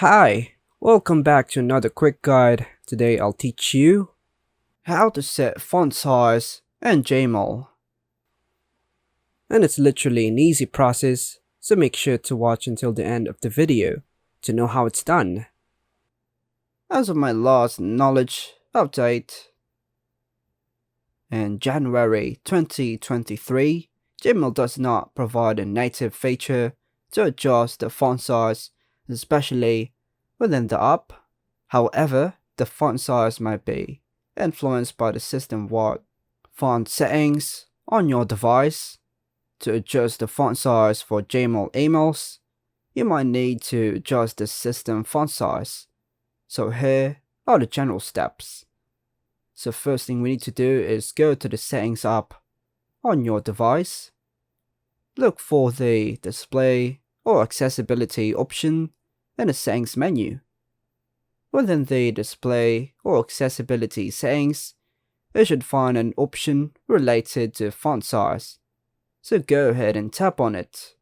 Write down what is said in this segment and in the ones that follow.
Hi, welcome back to another quick guide. Today I'll teach you how to set font size and JML. And it's literally an easy process, so make sure to watch until the end of the video to know how it's done. As of my last knowledge update in January 2023, JML does not provide a native feature to adjust the font size, especially within the app. However, the font size might be influenced by the system-wide font settings on your device. To adjust the font size for JML emails, you might need to adjust the system font size. So here are the general steps. So first thing we need to do is go to the settings app on your device. Look for the display or accessibility option in the settings menu. Within the display or accessibility settings, you should find an option related to font size. So go ahead and tap on it.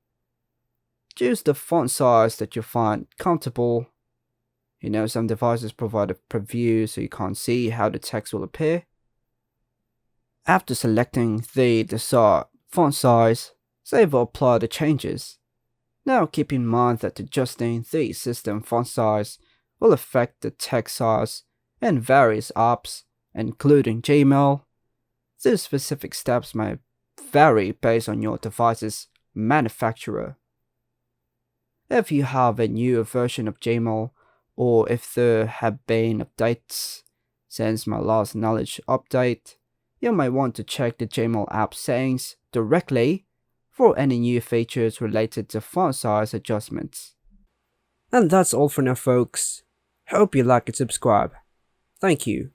Choose the font size that you find comfortable. Some devices provide a preview so you can't see how the text will appear. After selecting the desired font size, save or apply the changes. Now keep in mind that adjusting the system font size will affect the text size in various apps, including Gmail. These specific steps may vary based on your device's manufacturer. If you have a newer version of Gmail, or if there have been updates since my last knowledge update, you might want to check the Gmail app settings directly for any new features related to font size adjustments. And that's all for now, folks. Hope you like and subscribe. Thank you.